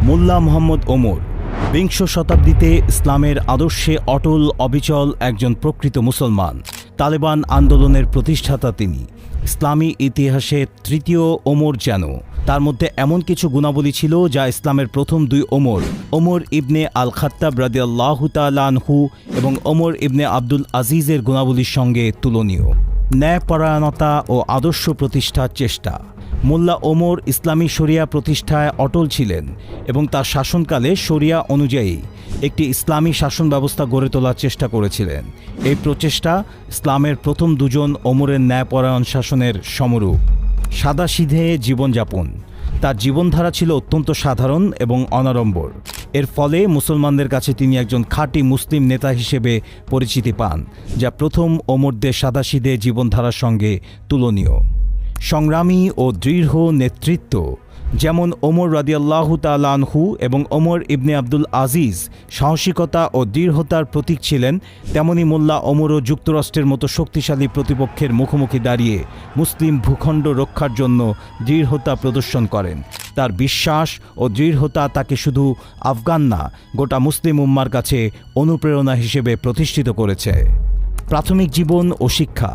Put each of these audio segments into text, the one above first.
মোল্লা মোহাম্মদ ওমর বিংশ শতাব্দীতে ইসলামের আদর্শে অটল অবিচল একজন প্রকৃত মুসলমান। তালেবান আন্দোলনের প্রতিষ্ঠাতা তিনি। ইসলামী ইতিহাসে তৃতীয় ওমর যেন। তার মধ্যে এমন কিছু গুণাবলী ছিল যা ইসলামের প্রথম দুই ওমর, ওমর ইবনে আল খাত্তাব রাদিয়াল্লাহু তাআলা আনহু এবং ওমর ইবনে আব্দুল আজিজের গুণাবলীর সঙ্গে তুলনীয়। ন্যায়পরায়ণতা ও আদর্শ প্রতিষ্ঠার চেষ্টা। মোল্লা ওমর ইসলামী শরিয়া প্রতিষ্ঠায় অটল ছিলেন এবং তার শাসনকালে শরিয়া অনুযায়ী একটি ইসলামী শাসন ব্যবস্থা গড়ে তোলার চেষ্টা করেছিলেন। এই প্রচেষ্টা ইসলামের প্রথম দুজন ওমরের ন্যায়পরায়ণ শাসনের সমরূপ। সাদাসিধে জীবনযাপন। তার জীবনধারা ছিল অত্যন্ত সাধারণ এবং অনাড়ম্বর। এর ফলে মুসলমানদের কাছে তিনি একজন খাঁটি মুসলিম নেতা হিসেবে পরিচিতি পান, যা প্রথম ওমরদের সাদাসিধে জীবনধারার সঙ্গে তুলনীয়। সংগ্রামী ও দৃঢ় নেতৃত্ব। যেমন ওমর রাদিয়াল্লাহু তাআলা আনহু এবং ওমর ইবনে আব্দুল আজিজ সাহসিকতা ও দৃঢ়তার প্রতীক ছিলেন, তেমনি মোল্লা ওমরও যুক্তরাষ্ট্রের মতো শক্তিশালী প্রতিপক্ষের মুখোমুখি দাঁড়িয়ে মুসলিম ভূখণ্ড রক্ষার জন্য দৃঢ়তা প্রদর্শন করেন। তার বিশ্বাস ও দৃঢ়তা তাকে শুধু আফগান না, গোটা মুসলিম উম্মার কাছে অনুপ্রেরণা হিসেবে প্রতিষ্ঠিত করেছে। প্রাথমিক জীবন ও শিক্ষা।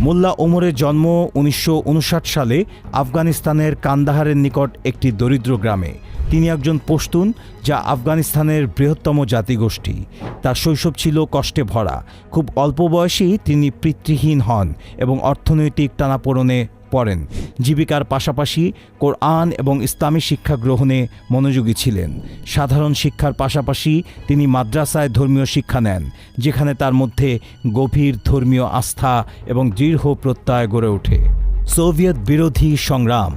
মোল্লা ওমরের জন্ম 1959 সালে আফগানিস্তানের কান্দাহারের নিকট একটি দরিদ্র গ্রামে। তিনি একজন পশতুন, যা আফগানিস্তানের বৃহত্তম জাতিগোষ্ঠী। তার শৈশব ছিল কষ্টে ভরা। খুব অল্প বয়সেই তিনি পিতৃহীন হন এবং অর্থনৈতিক টানাপোড়েনে পড়েন। জীবিকার পাশাপাশি কোরআন এবং ইসলামী শিক্ষা গ্রহণে মনোযোগী ছিলেন। সাধারণ শিক্ষার পাশাপাশি তিনি মাদ্রাসায় ধর্মীয় শিক্ষা নেন, যেখানে তার মধ্যে গভীর ধর্মীয় আস্থা এবং দৃঢ় প্রত্যয় গড়ে ওঠে। সোভিয়েত বিরোধী সংগ্রাম।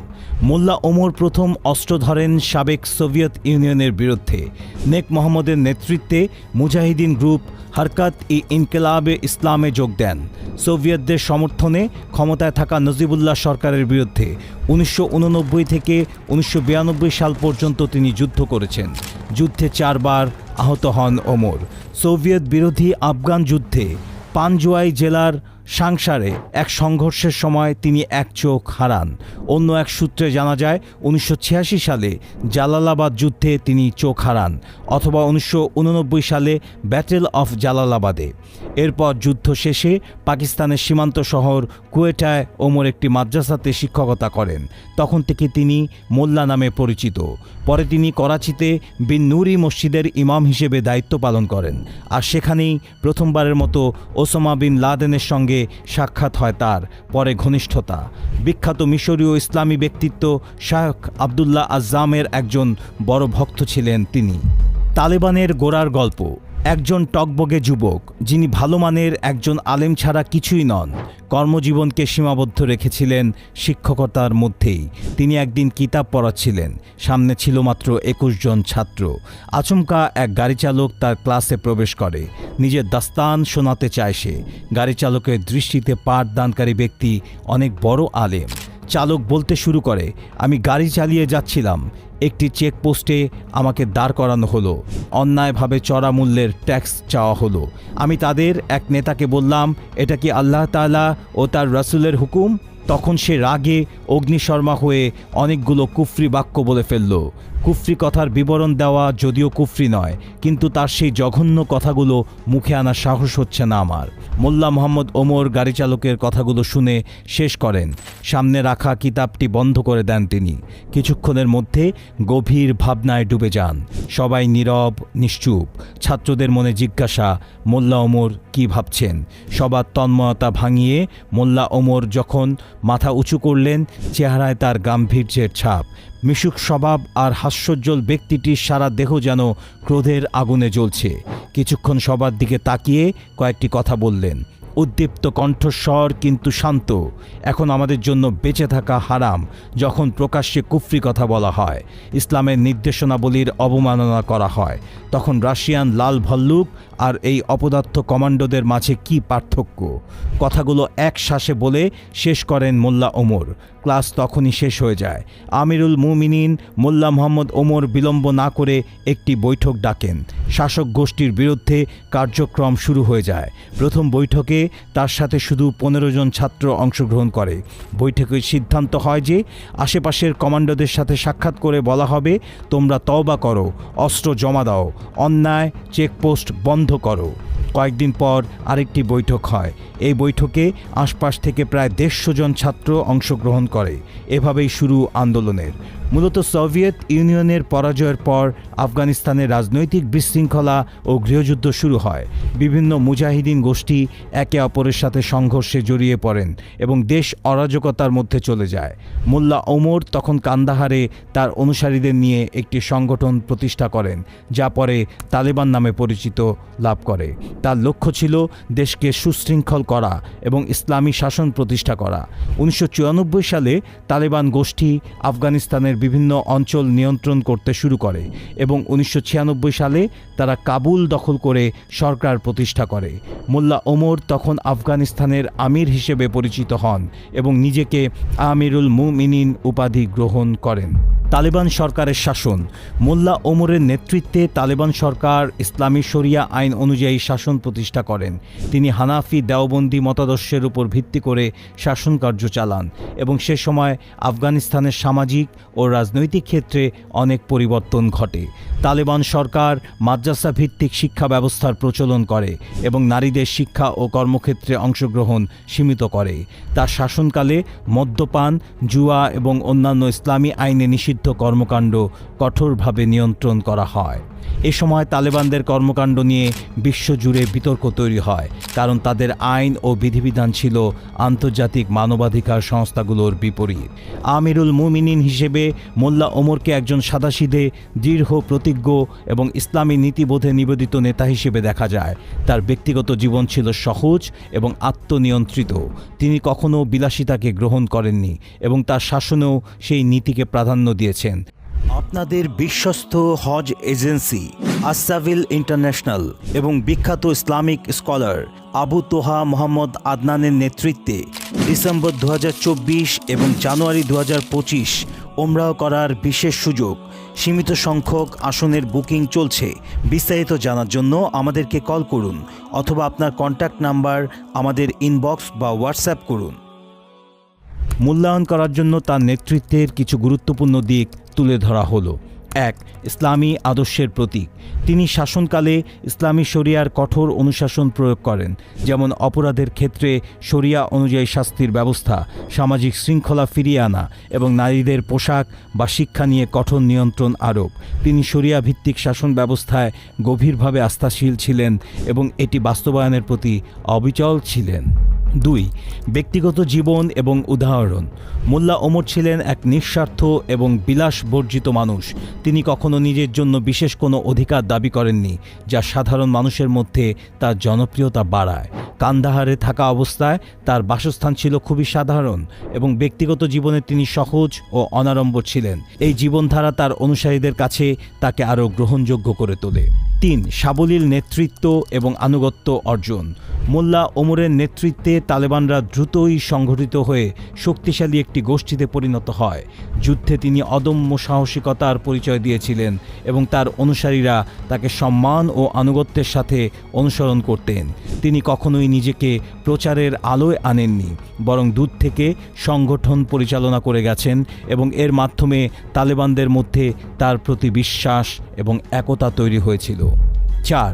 মোল্লা ওমর প্রথম অস্ত্র ধরেন সাবেক সোভিয়েত ইউনিয়নের বিরুদ্ধে। নেক মোহাম্মদের নেতৃত্বে মুজাহিদিন গ্রুপ হরকাত-ই-ইনকিলাবে ইসলামে যোগ দেন। সোভিয়েতদের সমর্থনে ক্ষমতায় থাকা নজিবুল্লাহ সরকারের বিরুদ্ধে 1989 থেকে 1992 সাল পর্যন্ত তিনি যুদ্ধ করেছেন। যুদ্ধে 4 বার আহত হন ওমর। সোভিয়েত বিরোধী আফগান যুদ্ধে পানজোয়াই জেলার সাংসারে এক সংঘর্ষের সময় তিনি এক চোখ হারান। অন্য এক সূত্রে জানা যায় 1986 সালে জালালাবাদ যুদ্ধে তিনি চোখ হারান, অথবা 1989 সালে ব্যাটেল অফ জালালাবাদে। এরপর যুদ্ধ শেষে পাকিস্তানের সীমান্ত শহর কুয়েটায় ওমর একটি মাদ্রাসাতে শিক্ষকতা করেন। তখন থেকে তিনি মোল্লা নামে পরিচিত। পরে তিনি করাচিতে বিন নুরি মসজিদের ইমাম হিসেবে দায়িত্ব পালন করেন, আর সেখানেই প্রথমবারের মতো ওসামা বিন লাদেনের সঙ্গে সাক্ষাৎ হয় তার। পরে ঘনিষ্ঠতা। বিখ্যাত মিশরীয় ইসলামী ব্যক্তিত্ব শায়খ আবদুল্লাহ আজ্জামের একজন বড় ভক্ত ছিলেন তিনি। তালেবানের গোড়ার গল্প। একজন টকবগে যুবক, যিনি ভালো মানের একজন আলেম ছাড়া কিছুই নন। কর্মজীবনকে সীমাবদ্ধ রেখেছিলেন শিক্ষকতার মধ্যেই। তিনি একদিন কিতাব পড়াচ্ছিলেন। সামনে ছিল মাত্র 21 জন ছাত্র। আচমকা এক গাড়িচালক তার ক্লাসে প্রবেশ করে। নিজের দাস্তান শোনাতে চায় সে। গাড়িচালকের দৃষ্টিতে পাঠদানকারী ব্যক্তি অনেক বড় আলেম। চালক বলতে শুরু করে, আমি গাড়ি চালিয়ে যাচ্ছিলাম, একটি চেকপোস্টে আমাকে দাঁড় করানো হলো। অন্যায়ভাবে চড়া মূল্যের ট্যাক্স চাওয়া হলো। আমি তাদের এক নেতাকে বললাম, এটা কি আল্লাহ তাআলা ও তার রাসূলের হুকুম? তখন সে রাগে অগ্নিশর্মা হয়ে অনেকগুলো কুফরি বাক্য বলে ফেলল। কুফরি কথার বিবরণ দেওয়া যদিও কুফরি নয়, কিন্তু তার সেই জঘন্য কথাগুলো মুখে আনার সাহস হচ্ছে না আমার। মোল্লা মোহাম্মদ ওমর গাড়িচালকের কথাগুলো শুনে শেষ করেন। সামনে রাখা কিতাবটি বন্ধ করে দেন তিনি। কিছুক্ষণের মধ্যে গভীর ভাবনায় ডুবে যান। সবাই নীরব, নিশ্চুপ। ছাত্রদের মনে জিজ্ঞাসা, মোল্লা ওমর কি ভাবছেন? সবার তন্ময়তা ভাঙিয়ে মোল্লা ওমর যখন মাথা উঁচু করলেন, চেহারায় তার গাম্ভীর্যের ছাপ। মিশুক স্বভাব আর হাস্যোজ্জ্বল ব্যক্তিটির সারা দেহ যেন ক্রোধের আগুনে জ্বলছে। কিছুক্ষণ সবার দিকে তাকিয়ে কয়েকটি কথা বললেন, উদ্দীপ্ত কণ্ঠস্বর কিন্তু শান্ত। এখন আমাদের জন্য বেঁচে থাকা হারাম যখন প্রকাশ্যে কুফরি কথা বলা হয়, ইসলামের নির্দেশনাবলীর অবমাননা করা হয়। তখন রাশিয়ান লাল ভল্লুক আর এই অপদার্থ কমান্ডোদের মাঝে কি পার্থক্য? কথাগুলো এক শ্বাসে বলে শেষ করেন মোল্লা ওমর। ক্লাস তখনই শেষ হয়ে যায়। আমিরুল মুমিনিন মোল্লা মোহাম্মদ ওমর বিলম্ব না করে একটি বৈঠক ডাকেন। শাসক গোষ্ঠীর বিরুদ্ধে কার্যক্রম শুরু হয়ে যায়। প্রথম বৈঠকে তার সাথে শুধু 15 জন ছাত্র অংশগ্রহণ করে। বৈঠকে সিদ্ধান্ত হয় যে আশেপাশের কমান্ডোদের সাথে সাক্ষাৎ করে বলা হবে, তোমরা তওবা করো, অস্ত্র জমা দাও, অন্যায় চেকপোস্ট বন্ধ করো। কয়েকদিন পর আরেকটি বৈঠক হয়। এই বৈঠকে আশপাশ থেকে প্রায় 150 জন ছাত্র অংশগ্রহণ করে। এভাবেই শুরু আন্দোলনের। মূলত সোভিয়েত ইউনিয়নের পরাজয়ের পর আফগানিস্তানের রাজনৈতিক বিশৃঙ্খলা ও গৃহযুদ্ধ শুরু হয়। বিভিন্ন মুজাহিদিন গোষ্ঠী একে অপরের সাথে সংঘর্ষে জড়িয়ে পড়েন এবং দেশ অরাজকতার মধ্যে চলে যায়। মোল্লা ওমর তখন কান্দাহারে তার অনুসারীদের নিয়ে একটি সংগঠন প্রতিষ্ঠা করেন, যা পরে তালেবান নামে পরিচিত লাভ করে। তার লক্ষ্য ছিল দেশকে সুশৃঙ্খল করা এবং ইসলামী শাসন প্রতিষ্ঠা করা। 1994 সালে তালেবান গোষ্ঠী আফগানিস্তানের বিভিন্ন অঞ্চল নিয়ন্ত্রণ করতে শুরু করে এবং 1996 সালে তারা কাবুল দখল করে সরকার প্রতিষ্ঠা করে। মোল্লা ওমর তখন আফগানিস্তানের আমির হিসেবে পরিচিত হন এবং নিজেকে আমিরুল মুমিনিন উপাধি গ্রহণ করেন। তালেবান সরকারের শাসন। মোল্লা ওমরের নেতৃত্বে তালেবান সরকার ইসলামী শরিয়া আইন অনুযায়ী শাসন প্রতিষ্ঠা করেন। তিনি হানাফি দেওবন্দি মতাদর্শের উপর ভিত্তি করে শাসন কার্য চালান এবং সে সময় আফগানিস্তানের সামাজিক ও রাজনৈতিক ক্ষেত্রে অনেক পরিবর্তন ঘটে। তালেবান সরকার মাদ্রাসা ভিত্তিক শিক্ষা ব্যবস্থার প্রচলন করে এবং নারীদের শিক্ষা ও কর্মক্ষেত্রে অংশগ্রহণ সীমিত করে। তার শাসনকালে মদ্যপান, জুয়া এবং অন্যান্য ইসলামী আইনে নিষিদ্ধ কর্মকাণ্ড কঠোরভাবে নিয়ন্ত্রণ করা হয়। এ সময় তালেবানদের কর্মকাণ্ড নিয়ে বিশ্বজুড়ে বিতর্ক তৈরি হয়, কারণ তাদের আইন ও বিধিবিধান ছিল আন্তর্জাতিক মানবাধিকার সংস্থাগুলোর বিপরীত। আমিরুল মুমিনিন হিসেবে মোল্লা ওমরকে একজন সাদাসিধে, দৃঢ় প্রতিজ্ঞ এবং ইসলামী নীতিবোধে নিবেদিত নেতা হিসেবে দেখা যায়। তার ব্যক্তিগত জীবন ছিল সহজ এবং আত্মনিয়ন্ত্রিত। তিনি কখনও বিলাসিতাকে গ্রহণ করেননি এবং তার শাসনেও সেই নীতিকে প্রাধান্য দিয়েছেন। আপনাদের বিশ্বস্ত হজ এজেন্সি আসাভিল ইন্টারন্যাশনাল এবং বিখ্যাত ইসলামিক স্কলার আবু তোহা মোহাম্মদ আদনানের নেতৃত্বে ডিসেম্বর 2024 এবং জানুয়ারি 2025 ওমরাহ করার বিশেষ সুযোগ। সীমিত সংখ্যক আসনের বুকিং চলছে। বিস্তারিত জানার জন্য আমাদেরকে কল করুন অথবা আপনার কন্ট্যাক্ট নাম্বার আমাদের ইনবক্স বা হোয়াটসঅ্যাপ করুন। মূল্যায়ন করার জন্য তার নেতৃত্বের কিছু গুরুত্বপূর্ণ দিক তুলে ধরা হলো। 1. ইসলামী আদর্শের প্রতীক। তিনি শাসনকালে ইসলামী শরিয়ার কঠোর অনুশাসন প্রয়োগ করেন, যেমন অপরাধের ক্ষেত্রে শরিয়া অনুযায়ী শাস্তির ব্যবস্থা, সামাজিক শৃঙ্খলা ফিরিয়ে আনা এবং নারীদের পোশাক বা শিক্ষা নিয়ে কঠোর নিয়ন্ত্রণ আরোপ। তিনি শরিয়া ভিত্তিক শাসন ব্যবস্থায় গভীরভাবে আস্থাশীল ছিলেন এবং এটি বাস্তবায়নের প্রতি অবিচল ছিলেন। 2. ব্যক্তিগত জীবন এবং উদাহরণ। মোল্লা ওমর ছিলেন এক নিঃস্বার্থ এবং বিলাস বর্জিত মানুষ। তিনি কখনো নিজের জন্য বিশেষ কোনো অধিকার দাবি করেননি, যা সাধারণ মানুষের মধ্যে তার জনপ্রিয়তা বাড়ায়। কান্দাহারে থাকা অবস্থায় তার বাসস্থান ছিল খুবই সাধারণ এবং ব্যক্তিগত জীবনে তিনি সহজ ও অনাড়ম্বর ছিলেন। এই জীবনধারা তার অনুসারীদের কাছে তাকে আরও গ্রহণযোগ্য করে তোলে। 3. সাবলীল নেতৃত্ব এবং আনুগত্য অর্জন। মোল্লা ওমরের নেতৃত্বে তালেবানরা দ্রুতই সংগঠিত হয়ে শক্তিশালী একটি গোষ্ঠীতে পরিণত হয়। যুদ্ধে তিনি অদম্য সাহসিকতার পরিচয় দিয়েছিলেন এবং তার অনুসারীরা তাকে সম্মান ও আনুগত্যের সাথে অনুসরণ করতেন। তিনি কখনোই নিজেকে প্রচারের আলোয় আনেননি, বরং দূর থেকে সংগঠন পরিচালনা করে গেছেন এবং এর মাধ্যমে তালেবানদের মধ্যে তার প্রতি বিশ্বাস এবং একতা তৈরি হয়েছিল। 4.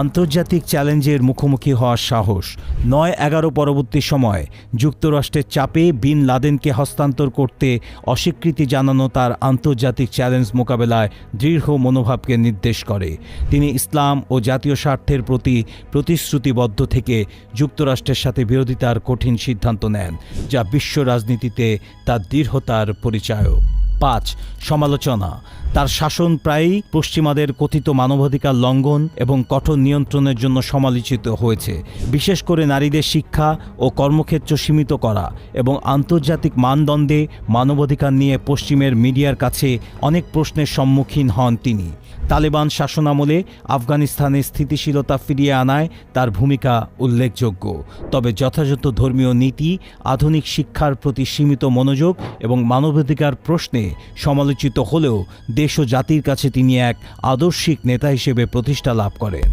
আন্তর্জাতিক চ্যালেঞ্জের মুখোমুখি হওয়ার সাহস। 9/11 পরবর্তী সময় যুক্তরাষ্ট্রের চাপে বিন লাদেনকে হস্তান্তর করতে অস্বীকৃতি জানানো তার আন্তর্জাতিক চ্যালেঞ্জ মোকাবেলায় দৃঢ় মনোভাবকে নির্দেশ করে। তিনি ইসলাম ও জাতীয় স্বার্থের প্রতি প্রতিশ্রুতিবদ্ধ থেকে যুক্তরাষ্ট্রের সাথে বিরোধিতার কঠিন সিদ্ধান্ত নেন, যা বিশ্ব রাজনীতিতে তার দৃঢ়তার পরিচায়ক। 5. সমালোচনা। তার শাসন প্রায়ই পশ্চিমাদের কথিত মানবাধিকার লঙ্ঘন এবং কঠোর নিয়ন্ত্রণের জন্য সমালোচিত হয়েছে, বিশেষ করে নারীদের শিক্ষা ও কর্মক্ষেত্র সীমিত করা এবং আন্তর্জাতিক মানদণ্ডে মানবাধিকার নিয়ে পশ্চিমের মিডিয়ার কাছে অনেক প্রশ্নের সম্মুখীন হন তিনি। তালেবান শাসনামলে আফগানিস্তানে স্থিতিশীলতা ফিরিয়ে আনায় তার ভূমিকা উল্লেখযোগ্য। তবে যথাযথ ধর্মীয় নীতি, আধুনিক শিক্ষার প্রতি সীমিত মনোযোগ এবং মানবাধিকার প্রশ্নে সমালোচিত হলেও দেশ ও জাতির কাছে তিনি এক আদর্শিক নেতা হিসেবে প্রতিষ্ঠা লাভ করেন।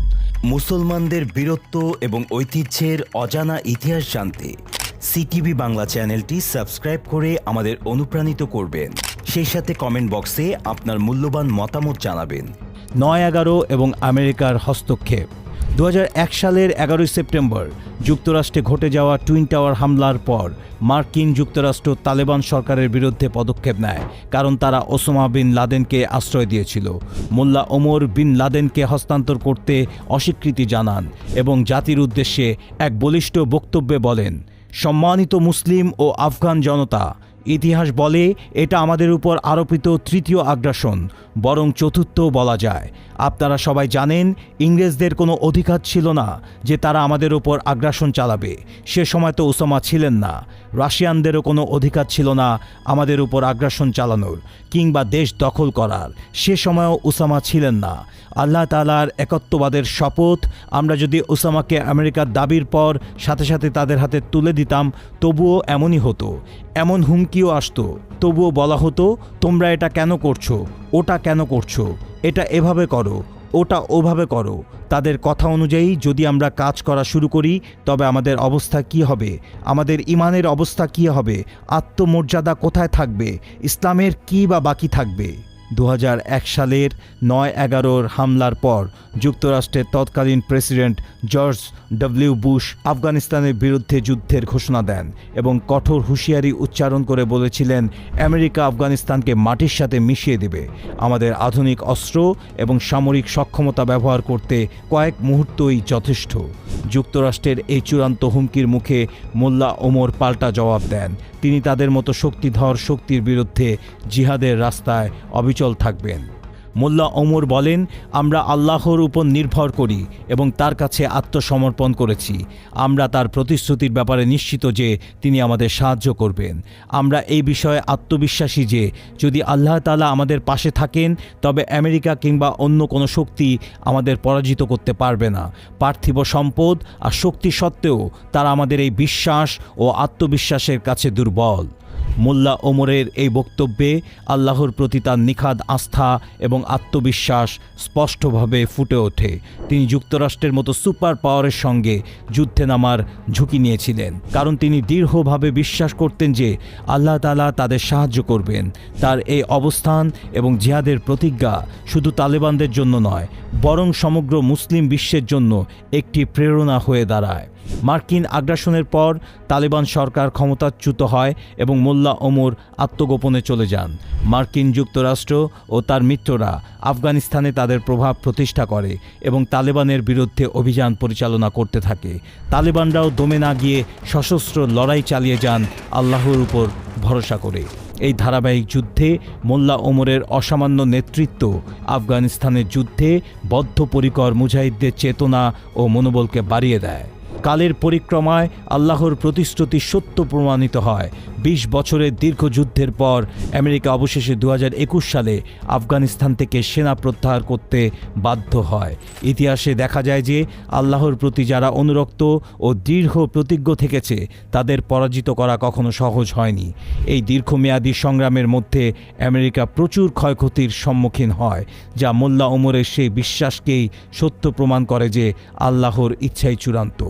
মুসলমানদের বীরত্ব এবং ঐতিহ্যের অজানা ইতিহাস জানতে সিটিভি বাংলা চ্যানেলটি সাবস্ক্রাইব করে আমাদের অনুপ্রাণিত করবেন। সেই সাথে কমেন্ট বক্সে আপনার মূল্যবান মতামত জানাবেন। ৯/১১ এবং আমেরিকার হস্তক্ষেপ। ২০০১ সালের ১১ সেপ্টেম্বর যুক্তরাষ্ট্রে ঘটে যাওয়া টুইন টাওয়ার হামলার পর মার্কিন যুক্তরাষ্ট্র তালেবান সরকারের বিরুদ্ধে পদক্ষেপ নেয়, কারণ তারা ওসামা বিন লাদেনকে আশ্রয় দিয়েছিল। মোল্লা ওমর বিন লাদেনকে হস্তান্তর করতে অস্বীকৃতি জানান এবং জাতির উদ্দেশ্যে এক বলিষ্ঠ বক্তব্যে বলেন, সম্মানিত মুসলিম ও আফগান জনতা, ইতিহাস বলে এটা আমাদের উপর আরোপিত তৃতীয় আগ্রাসন, বরং চতুর্থ বলা যায়। আপনারা সবাই জানেন ইংরেজদের কোনো অধিকার ছিল না যে তারা আমাদের ওপর আগ্রাসন চালাবে। সে সময় তো ওসামা ছিলেন না। রাশিয়ানদেরও কোনো অধিকার ছিল না আমাদের উপর আগ্রাসন চালানোর কিংবা দেশ দখল করার। সে সময়ও ওসামা ছিলেন না। আল্লাহ তাআলার একত্ববাদের শপথ, আমরা যদি ওসামাকে আমেরিকার দাবির পর সাথে সাথে তাদের হাতে তুলে দিতাম তবুও এমনই হতো। এমন হুমকিও আসতো, তবুও বলা হতো তোমরা এটা কেন করছো, ওটা কেন করছো, এটা এভাবে করো, ওটা ওভাবে করো। তাদের কথা অনুযায়ী যদি আমরা কাজ করা শুরু করি তবে আমাদের অবস্থা কী হবে, আমাদের ইমানের অবস্থা কী হবে, আত্মমর্যাদা কোথায় থাকবে, ইসলামের কী বা বাকি থাকবে। ২০০১ সালের ৯/১১ হামলার পর যুক্তরাষ্ট্রের তৎকালীন প্রেসিডেন্ট জর্জ ডব্লিউ বুশ আফগানিস্তানের বিরুদ্ধে যুদ্ধের ঘোষণা দেন এবং কঠোর হুঁশিয়ারি উচ্চারণ করে বলেছিলেন, আমেরিকা আফগানিস্তানকে মাটির সাথে মিশিয়ে দেবে। আমাদের আধুনিক অস্ত্র এবং সামরিক সক্ষমতা ব্যবহার করতে কয়েক মুহূর্তই যথেষ্ট। যুক্তরাষ্ট্রের এই চূড়ান্ত হুমকির মুখে মোল্লা ওমর পাল্টা জবাব দেন। তিনি তাদের মতো শক্তিধর শক্তির বিরুদ্ধে জিহাদের রাস্তায় অবিচল থাকবেন। মোল্লা ওমর বলেন, আমরা আল্লাহর উপর নির্ভর করি এবং তার কাছে আত্মসমর্পণ করেছি। আমরা তার প্রতিশ্রুতির ব্যাপারে নিশ্চিত যে তিনি আমাদের সাহায্য করবেন। আমরা এই বিষয়ে আত্মবিশ্বাসী যে যদি আল্লাহ তাআলা আমাদের পাশে থাকেন তবে আমেরিকা কিংবা অন্য কোনো শক্তি আমাদের পরাজিত করতে পারবে না। পার্থিব সম্পদ আর শক্তি সত্ত্বেও তারা আমাদের এই বিশ্বাস ও আত্মবিশ্বাসের কাছে দুর্বল। মোল্লা ওমরের এই বক্তব্যে আল্লাহর প্রতি তার নিখাদ আস্থা এবং আত্মবিশ্বাস স্পষ্টভাবে ফুটে ওঠে। তিনি যুক্তরাষ্ট্রের মতো সুপার পাওয়ারের সঙ্গে যুদ্ধে নামার ঝুঁকি নিয়েছিলেন, কারণ তিনি দৃঢ়ভাবে বিশ্বাস করতেন যে আল্লাহ তাআলা তাদের সাহায্য করবেন। তার এই অবস্থান এবং জিহাদের প্রতিজ্ঞা শুধু তালেবানদের জন্য নয়, বরং সমগ্র মুসলিম বিশ্বের জন্য একটি প্রেরণা হয়ে দাঁড়ায়। মার্কিন আগ্রাসনের পর তালেবান সরকার ক্ষমতাচ্যুত হয় এবং মোল্লা ওমর আত্মগোপনে চলে যান। মার্কিন যুক্তরাষ্ট্র ও তার মিত্ররা আফগানিস্তানে তাদের প্রভাব প্রতিষ্ঠা করে এবং তালেবানের বিরুদ্ধে অভিযান পরিচালনা করতে থাকে। তালেবানরাও দমে না গিয়ে সশস্ত্র লড়াই চালিয়ে যান আল্লাহর উপর ভরসা করে। এই ধারাবাহিক যুদ্ধে মোল্লা ওমরের অসামান্য নেতৃত্ব আফগানিস্তানের যুদ্ধে বদ্ধপরিকর মুজাহিদদের চেতনা ও মনোবলকে বাড়িয়ে দেয়। কালের পরিক্রমায় আল্লাহর প্রতিশ্রুতি সত্য প্রমাণিত হয়। ২০ বছরের দীর্ঘ যুদ্ধের পর আমেরিকা অবশেষে ২০২১ সালে আফগানিস্তান থেকে সেনা প্রত্যাহার করতে বাধ্য হয়। ইতিহাসে দেখা যায় যে আল্লাহর প্রতি যারা অনুরক্ত ও দৃঢ় প্রতিজ্ঞ থেকেছে তাদের পরাজিত করা কখনো সহজ হয়নি। এই দীর্ঘমেয়াদী সংগ্রামের মধ্যে আমেরিকা প্রচুর ক্ষয়ক্ষতির সম্মুখীন হয়, যা মোল্লা ওমরের সেই বিশ্বাসকেই সত্য প্রমাণ করে যে আল্লাহর ইচ্ছাই চূড়ান্ত।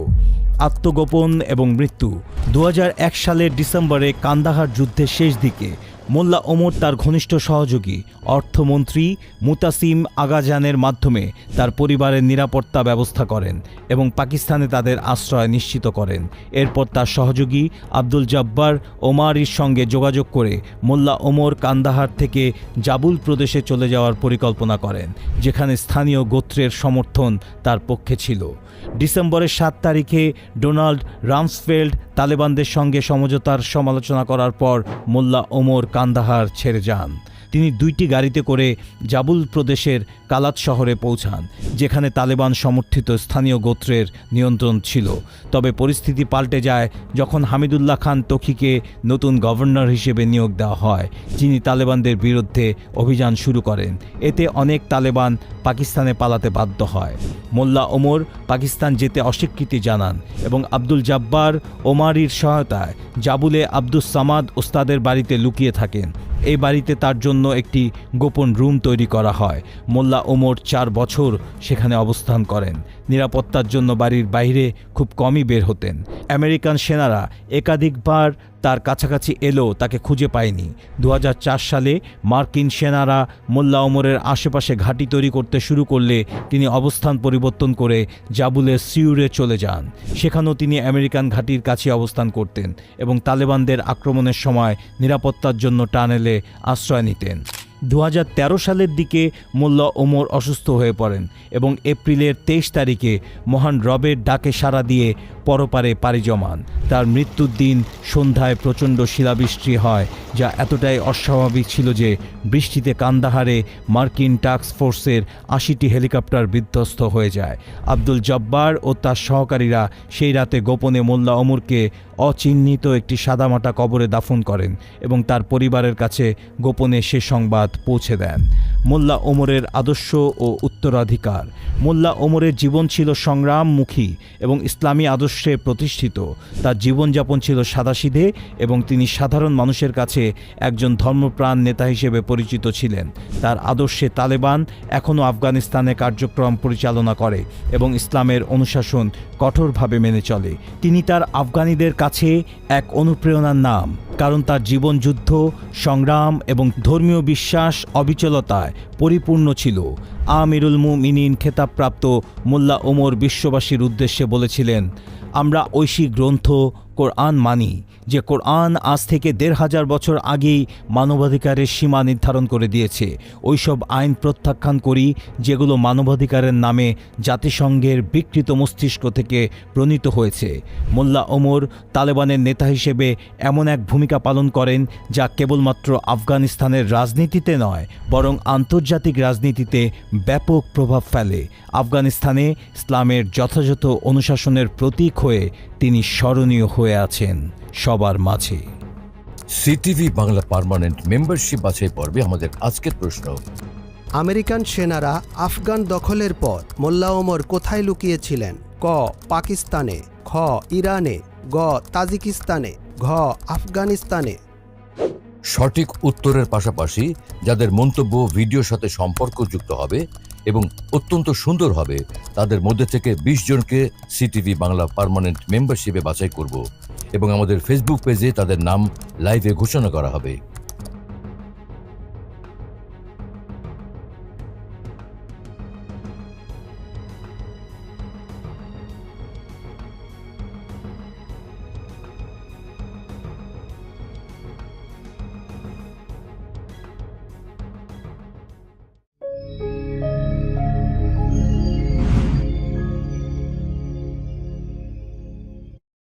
আত্মগোপন এবং মৃত্যু। ২০০১ সালের ডিসেম্বরে কান্দাহার যুদ্ধের শেষ দিকে মোল্লা ওমর তার ঘনিষ্ঠ সহযোগী অর্থমন্ত্রী মুতাসিম আগাজানের মাধ্যমে তার পরিবারের নিরাপত্তা ব্যবস্থা করেন এবং পাকিস্তানে তাদের আশ্রয় নিশ্চিত করেন। এরপর তার সহযোগী আব্দুল জব্বার ওমারির সঙ্গে যোগাযোগ করে মোল্লা ওমর কান্দাহার থেকে জাবুল প্রদেশে চলে যাওয়ার পরিকল্পনা করেন, যেখানে স্থানীয় গোত্রের সমর্থন তার পক্ষে ছিল। ডিসেম্বরের ৭ তারিখে ডোনাল্ড রামসফেল্ড তালেবানদের সঙ্গে সমঝোতার সমালোচনা করার পর মোল্লা ওমর কান্দাহার ছেড়ে যান। তিনি 2টি গাড়িতে করে জাবুল প্রদেশের কালাত শহরে পৌঁছান, যেখানে তালেবান সমর্থিত স্থানীয় গোত্রের নিয়ন্ত্রণ ছিল। তবে পরিস্থিতি পাল্টে যায় যখন হামিদুল্লাহ খান তৌকিকে নতুন গভর্নর হিসেবে নিয়োগ দেওয়া হয়, যিনি তালেবানদের বিরুদ্ধে অভিযান শুরু করেন। এতে অনেক তালেবান পাকিস্তানে পালাতে বাধ্য হয়। মোল্লা ওমর পাকিস্তান যেতে অস্বীকৃতি জানান এবং আব্দুল জাব্বার ওমারির সহায়তায় জাবুলে আব্দুস সামাদ ওস্তাদের বাড়িতে লুকিয়ে থাকেন। এই বাড়িতে তার জন্য একটি গোপন রুম তৈরি করা হয়। মোল্লা ওমর 4 বছর সেখানে অবস্থান করেন। নিরাপত্তার জন্য বাড়ির বাইরে খুব কমই বের হতেন। আমেরিকান সেনারা একাধিকবার তার কাছাকাছি এলেও তাকে খুঁজে পায়নি। 2004 সালে মার্কিন সেনারা মোল্লা ওমরের আশেপাশে ঘাঁটি তৈরি করতে শুরু করলে তিনি অবস্থান পরিবর্তন করে জাবুলের সিউরে চলে যান। সেখানেও তিনি আমেরিকান ঘাঁটির কাছে অবস্থান করতেন এবং তালেবানদের আক্রমণের সময় নিরাপত্তার জন্য টানেলে আশ্রয় নিতেন। 2013 সালের দিকে মোল্লা ওমর অসুস্থ হয়ে পড়েন এবং এপ্রিলের 23 তারিখে মহান রবের ডাকে সাড়া দিয়ে পরপারে পাড়ি জমান। তার মৃত্যুর দিন সন্ধ্যায় প্রচণ্ড শিলাবৃষ্টি হয়, যা এতটাই অস্বাভাবিক ছিল যে বৃষ্টিতে কান্দাহারে মার্কিন টাস্ক ফোর্সের 80টি হেলিকপ্টার বিধ্বস্ত হয়ে যায়। আব্দুল জব্বার ও তার সহকারীরা সেই রাতে গোপনে মোল্লা ওমরকে অচিহ্নিত একটি সাদামাটা কবরে দাফন করেন এবং তার পরিবারের কাছে গোপনে সে সংবাদ পৌঁছে দেন। মোল্লা ওমরের আদর্শ ও উত্তরাধিকার। মোল্লা ওমরের জীবন ছিল সংগ্রামমুখী এবং ইসলামী আদর্শে প্রতিষ্ঠিত। তার জীবনযাপন ছিল সাদাসিধে এবং তিনি সাধারণ মানুষের কাছে একজন ধর্মপ্রাণ নেতা হিসেবে পরিচিত ছিলেন। তার আদর্শে তালেবান এখনও আফগানিস্তানে কার্যক্রম পরিচালনা করে এবং ইসলামের অনুশাসন কঠোরভাবে মেনে চলে। তিনি তার আফগানিদের কাছে এক অনুপ্রেরণার নাম, কারণ তার জীবন যুদ্ধ, সংগ্রাম এবং ধর্মীয় বিশ্বাস অবিচলতায় পরিপূর্ণ ছিল। আমিরুল মুমিনিন খেতাবপ্রাপ্ত মোল্লা ওমর বিশ্ববাসীর উদ্দেশ্যে বলেছিলেন, আমরা ঐশী গ্রন্থ কোরআন মানি, যে কোরআন আজ থেকে 1500 বছর আগেই মানবাধিকারের সীমা নির্ধারণ করে দিয়েছে। ওইসব আইন প্রত্যাখ্যান করি যেগুলো মানবাধিকারের নামে জাতিসংঘের বিকৃত মস্তিষ্ক থেকে প্রণীত হয়েছে। মোল্লা ওমর তালেবানের নেতা হিসেবে এমন এক ভূমিকা পালন করেন যা কেবলমাত্র আফগানিস্তানের রাজনীতিতে নয়, বরং আন্তর্জাতিক রাজনীতিতে ব্যাপক প্রভাব ফেলে। আফগানিস্তানে ইসলামের যথাযথ অনুশাসনের প্রতীক হয়ে তিনি স্মরণীয় হয়ে আছেন সবার মাঝে। সিটিভি বাংলা পার্মানেন্ট মেম্বারশিপ বাছাই পর্বে আমাদের আজকের প্রশ্ন: আমেরিকান সেনারা আফগান দখলের পর মোল্লা ওমর কোথায় লুকিয়েছিলেন? ক. পাকিস্তানে, খ. ইরানে, গ. তাজিকিস্তানে, ঘ. আফগানিস্তানে। সঠিক উত্তরের পাশাপাশি যাদের মন্তব্য ভিডিওর সাথে সম্পর্কযুক্ত হবে এবং অত্যন্ত সুন্দর হবে, তাদের মধ্যে থেকে 20 জনকে সিটিভি বাংলা পার্মানেন্ট মেম্বারশিপে বাছাই করব এবং আমাদের ফেসবুক পেজে তাদের নাম লাইভে ঘোষণা করা হবে।